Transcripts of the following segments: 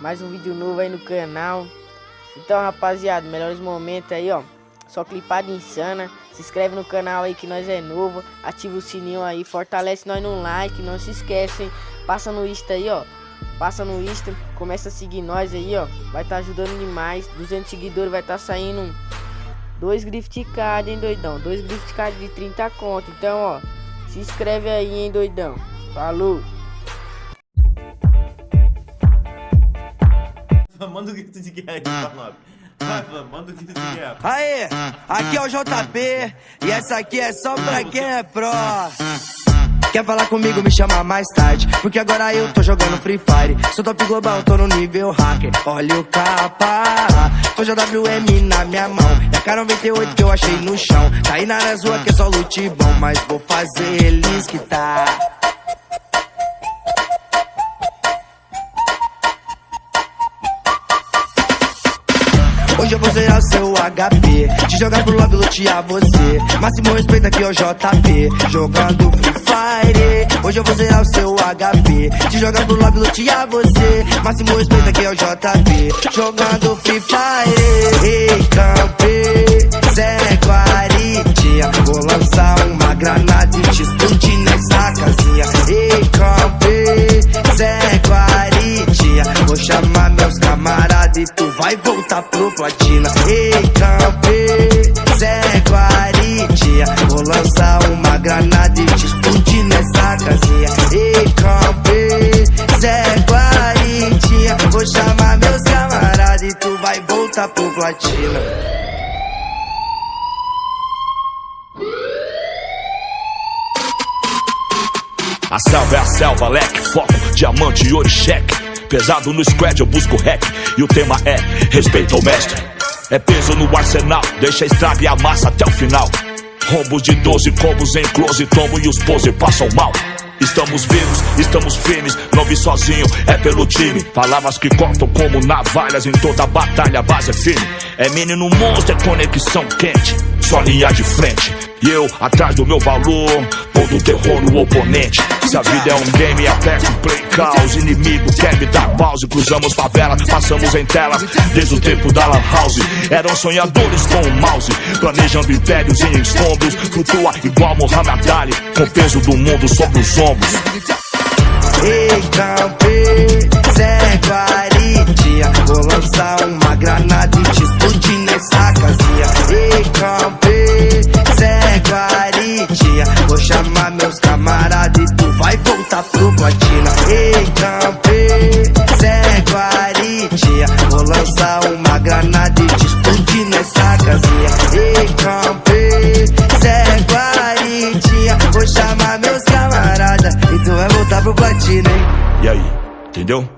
Mais um vídeo novo aí no canal. Então, rapaziada, melhores momentos aí, ó. Só clipar de insana. Se inscreve no canal aí que nós é novo. Ativa o sininho aí, fortalece nós no like. Não se esquecem. Passa no Insta aí, ó. Passa no Insta, começa a seguir nós aí, ó. Vai estar ajudando demais. 200 seguidores, vai estar saindo 2 gift cards, hein, doidão. 2 gift cards de 30 conto. Então, ó, se inscreve aí, hein, doidão. Falou. Manda o grito de guerra aí, Falope. Vai, manda o grito de guerra. Aê, aqui é o JP e essa aqui é só pra quem é pro. Quer falar comigo, me chama mais tarde, porque agora eu tô jogando Free Fire. Sou top global, tô no nível hacker. Olha o capa, tô JWM na minha mão. E a K98 que eu achei no chão. Tá aí na rua que é só loot bom, mas vou fazer eles que tá. Hoje eu vou zerar o seu HP, te jogar pro love, lutear você. Máximo respeito aqui é o JP, jogando Free Fire. Hoje eu vou zerar o seu HP, te jogar pro love, lutear você. Máximo respeito aqui é o JP, jogando Free Fire. Ei, campe, Zé Guaritinha, vou lançar uma granada e te explodir nessa casinha. Ei, campe, Zé Guaritinha, vou chamar meus camaradas e tu vai voltar pro platina. Ei, campe, Zé Guaritinha, vou lançar uma granada e te explodir nessa casinha. Ei, campe, Zé Guaritinha, vou chamar meus camaradas e tu vai voltar pro platina. A selva é a selva, leque, foco, diamante, ouro e cheque. Pesado no squad, eu busco hack. E o tema é respeito ao mestre. É peso no arsenal, deixa a estraga e a massa até o final. Rombos de 12 combos em close, tomo e os pose passam mal. Estamos vivos, estamos firmes, não vi sozinho, é pelo time. Palavras que cortam como navalhas, em toda batalha a base é firme. É menino monstro, é conexão quente, só linha de frente. E eu, atrás do meu valor, pondo terror no oponente. Se a vida é um game, aperto play caos. Inimigo quer me dar pause. Cruzamos favela, passamos em tela desde o tempo da lan house. Eram sonhadores com o mouse, planejando impérios em escombros. Flutua igual Muhammad Ali, com o peso do mundo sobre os ombros. Ei, campe, Zé Guaritinha, vou lançar uma granada e te explodir nessa casinha. Ei, campe, Zé Guaritinha, vou chamar meus camaradas e tu vai voltar pro platina. Ei, campe, Zé Guaritinha, vou lançar uma granada e te explodir nessa casinha. Ei, campe, Zé Guaritinha, vou chamar meus camaradas e tu vai voltar pro platina, hein? E aí, entendeu?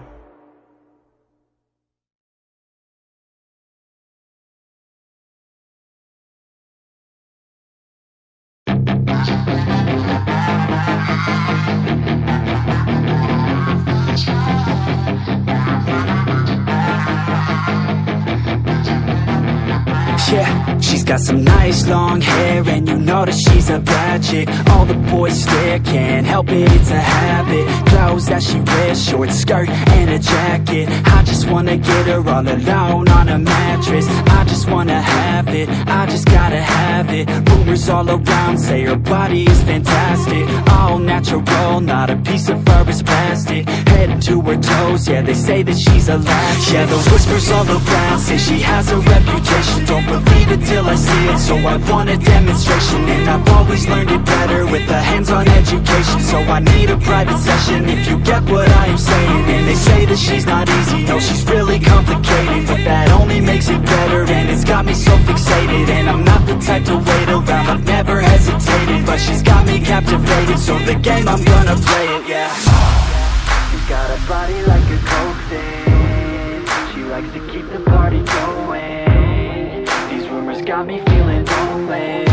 Yeah, she's got some nice long hair, and you know that she's a bad chick. All the boys stare, can't help it, it's a habit. Clothes that she wears, short skirt and a jacket. I just wanna get her all alone on a mattress. I just wanna have it, I just gotta have it. Rumors all around say her body is fantastic. All natural, not a piece of fur is plastic. Head to her toes, yeah, they say that she's a latch. Yeah, the whispers all around say she has a reputation. Don't believe it till I see it, so I want a demonstration. And I've always learned it better with a hands-on education. So I need a private session if you get what I am saying. And they say that she's not easy, no, she's really complicated. But that only makes it better, and it's got me so fixated. And I'm not the type to wait around, I've never hesitated. But she's got me captivated, so the game, I'm gonna play it, yeah. You got a body like a cocaine. She likes to keep the party going. Got me feeling lonely.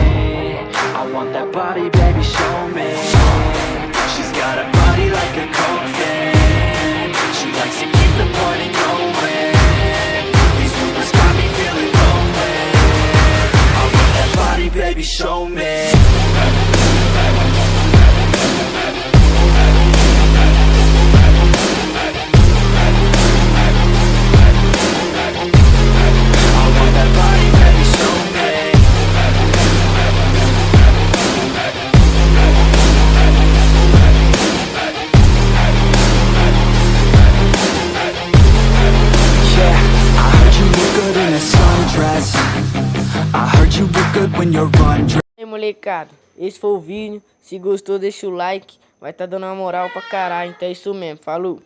I want that body, baby, show me. She's got a body like a cocaine. She likes to keep the party going. These rumors got me feeling lonely. I want that body, baby, show me. your run. E aí, molecada, esse foi o vídeo. Se gostou, deixa o like. Vai tá dando uma moral pra caralho. Então é isso mesmo, falou.